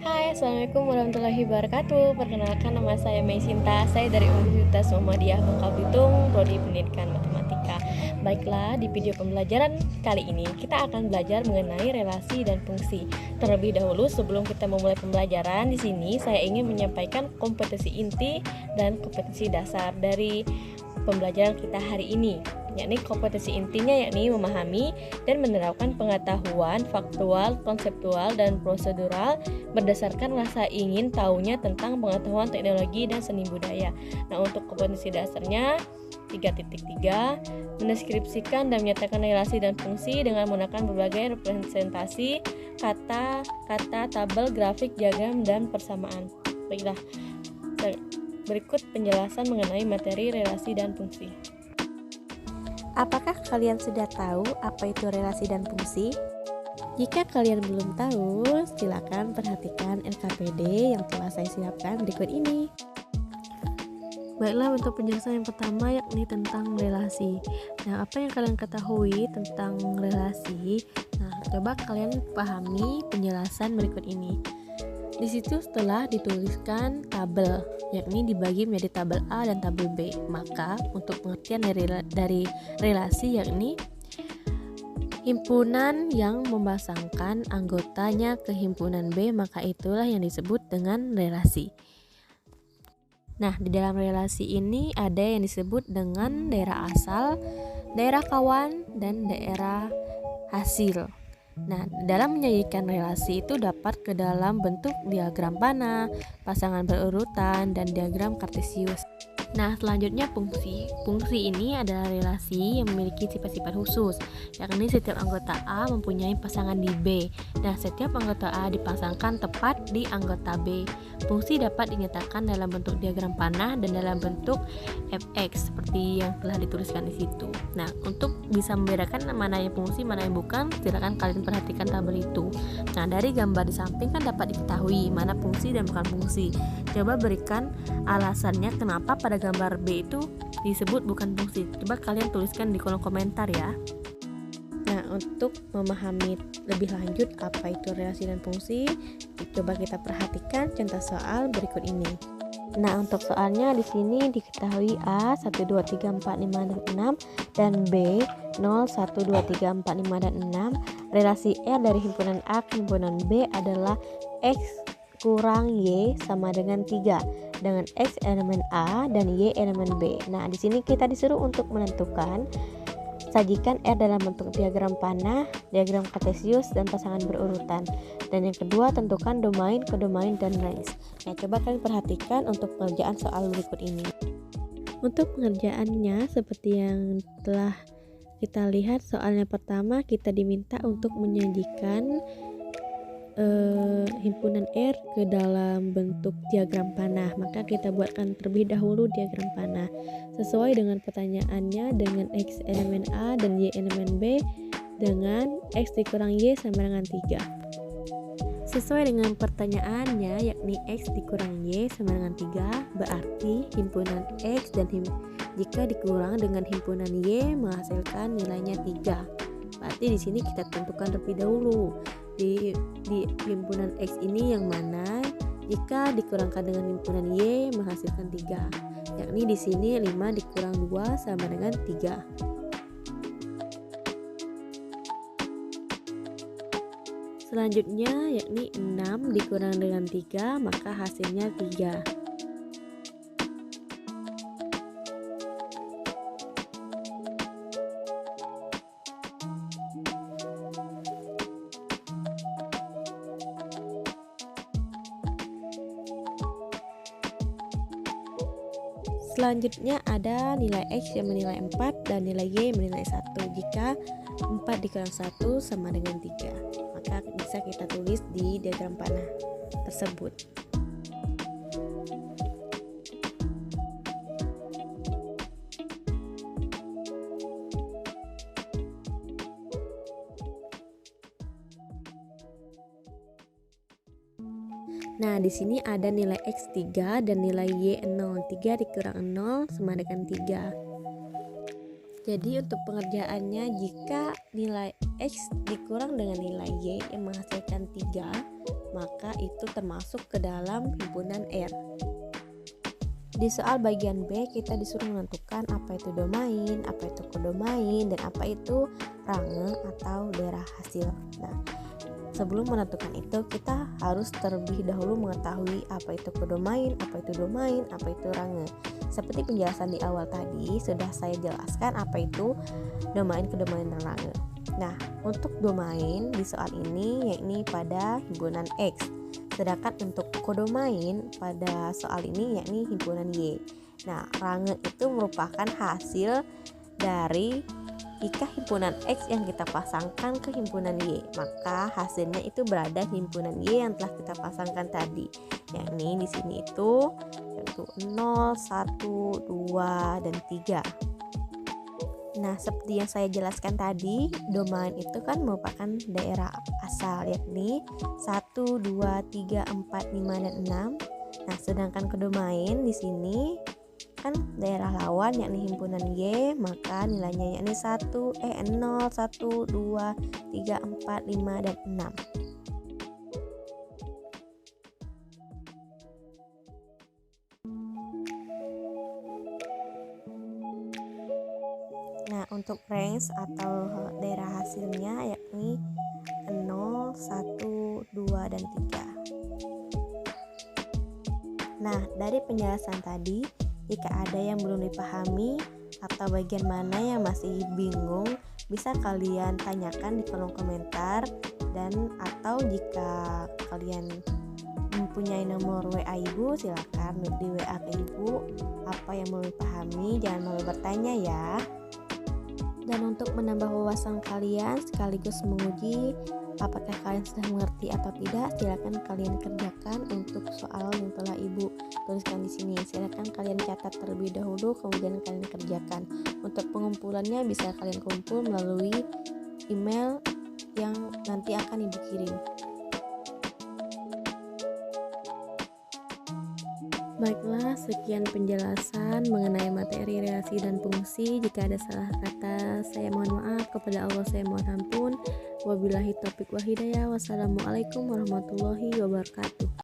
Hai, Assalamualaikum warahmatullahi wabarakatuh. Perkenalkan, nama saya Mei Sinta. Saya dari Universitas Muhammadiyah Bangka Belitung, Prodi Pendidikan Matematika. Baiklah, di video pembelajaran kali ini kita akan belajar mengenai relasi dan fungsi. Terlebih dahulu, sebelum kita memulai pembelajaran, di sini saya ingin menyampaikan kompetensi inti dan kompetensi dasar dari pembelajaran kita hari ini, yakni kompetensi intinya yakni memahami dan menerapkan pengetahuan faktual, konseptual, dan prosedural berdasarkan rasa ingin tahunya tentang pengetahuan teknologi dan seni budaya. Nah, untuk kompetensi dasarnya 3.3 mendeskripsikan dan menyatakan relasi dan fungsi dengan menggunakan berbagai representasi kata, tabel, grafik, diagram, dan persamaan. Baiklah, berikut penjelasan mengenai materi relasi dan fungsi. Apakah kalian sudah tahu apa itu relasi dan fungsi? Jika kalian belum tahu, silakan perhatikan LKPD yang telah saya siapkan berikut ini. Baiklah, untuk penjelasan yang pertama yakni tentang relasi. Nah, apa yang kalian ketahui tentang relasi? Nah, coba kalian pahami penjelasan berikut ini. Di situ setelah dituliskan tabel, yakni dibagi menjadi tabel A dan tabel B. Maka untuk pengertian dari relasi yakni himpunan yang memasangkan anggotanya ke himpunan B, maka itulah yang disebut dengan relasi. Nah, di dalam relasi ini ada yang disebut dengan daerah asal, daerah kawan, dan daerah hasil. Nah, dalam menyajikan relasi itu dapat ke dalam bentuk diagram panah, pasangan berurutan, dan diagram kartesius. Nah, selanjutnya fungsi. Fungsi ini adalah relasi yang memiliki sifat-sifat khusus, yakni setiap anggota A mempunyai pasangan di B. Nah, setiap anggota A dipasangkan tepat di anggota B. Fungsi dapat dinyatakan dalam bentuk diagram panah dan dalam bentuk fx seperti yang telah dituliskan di situ. Nah, untuk bisa membedakan mana yang fungsi, mana yang bukan, silakan kalian perhatikan tabel itu. Nah, dari gambar di samping kan dapat diketahui mana fungsi dan bukan fungsi. Coba berikan alasannya kenapa pada gambar B itu disebut bukan fungsi. Coba kalian tuliskan di kolom komentar ya. Nah, untuk memahami lebih lanjut apa itu relasi dan fungsi, coba kita perhatikan contoh soal berikut ini. Nah, untuk soalnya di sini diketahui A 1 2 3 4 5 dan 6 dan B 0 1 2 3 4 5 dan 6. Relasi R dari himpunan A ke himpunan B adalah X kurang Y sama dengan 3, dengan X elemen A dan Y elemen B. Nah, di sini kita disuruh untuk menentukan sajikan R dalam bentuk diagram panah, diagram kartesius, dan pasangan berurutan. Dan yang kedua, tentukan domain, kodomain, dan range. Nah, coba kalian perhatikan untuk pengerjaan soal berikut ini. Untuk pengerjaannya, seperti yang telah kita lihat, soalnya pertama kita diminta untuk menyajikan himpunan R ke dalam bentuk diagram panah. Maka kita buatkan terlebih dahulu diagram panah sesuai dengan pertanyaannya, dengan X elemen A dan Y elemen B dengan X dikurang Y sama dengan 3. Sesuai dengan pertanyaannya, yakni X dikurang Y sama dengan 3, berarti himpunan X dan jika dikurang dengan himpunan Y menghasilkan nilainya 3. Berarti di sini kita tentukan terlebih dahulu di himpunan X ini yang mana jika dikurangkan dengan himpunan Y menghasilkan 3, yakni di sini 5 dikurang 2 sama dengan 3. Selanjutnya yakni 6 dikurang dengan 3, maka hasilnya 3. Selanjutnya ada nilai X yang menilai 4 dan nilai Y yang menilai 1. Jika 4 dikurang 1 sama dengan 3, maka bisa kita tulis di diagram panah tersebut. Nah, di sini ada nilai X 3 dan nilai Y 0. 3 dikurang 0 sama dengan 3. Jadi untuk pengerjaannya, jika nilai X dikurang dengan nilai Y yang menghasilkan 3, maka itu termasuk ke dalam himpunan R. Di soal bagian B kita disuruh menentukan apa itu domain, apa itu kodomain, dan apa itu range atau daerah hasil. Nah, sebelum menentukan itu kita harus terlebih dahulu mengetahui apa itu kodomain, apa itu domain, apa itu range. Seperti penjelasan di awal tadi sudah saya jelaskan apa itu domain, kodomain, dan range. Nah, untuk domain di soal ini yakni pada himpunan X. Sedangkan untuk kodomain pada soal ini yakni himpunan Y. Nah, range itu merupakan hasil dari jika himpunan X yang kita pasangkan ke himpunan Y, maka hasilnya itu berada di himpunan Y yang telah kita pasangkan tadi. Yakni di sini itu yaitu 0, 1, 2, dan 3. Nah, seperti yang saya jelaskan tadi, domain itu kan merupakan daerah asal yakni 1, 2, 3, 4, 5, dan 6. Nah, sedangkan kodomain di sini kan daerah lawan yakni himpunan Y, maka nilainya yakni 0, 1, 2, 3, 4, 5, dan 6. Nah, untuk range atau daerah hasilnya yakni 0, 1, 2, dan 3. Nah, dari penjelasan tadi, jika ada yang belum dipahami atau bagian mana yang masih bingung, bisa kalian tanyakan di kolom komentar, dan atau jika kalian mempunyai nomor WA Ibu, silakan di WA ke Ibu apa yang belum dipahami, jangan malu bertanya ya. Dan untuk menambah wawasan kalian sekaligus menguji apakah kalian sudah mengerti atau tidak, silakan kalian kerjakan untuk soal yang telah Ibu tuliskan di sini. Silakan kalian catat terlebih dahulu, kemudian kalian kerjakan. Untuk pengumpulannya bisa kalian kumpul melalui email yang nanti akan Ibu kirim. Baiklah, sekian penjelasan mengenai materi relasi dan fungsi. Jika ada salah kata, saya mohon maaf. Kepada Allah saya mohon ampun. Wabillahi taufiq wal hidayah. Wassalamualaikum warahmatullahi wabarakatuh.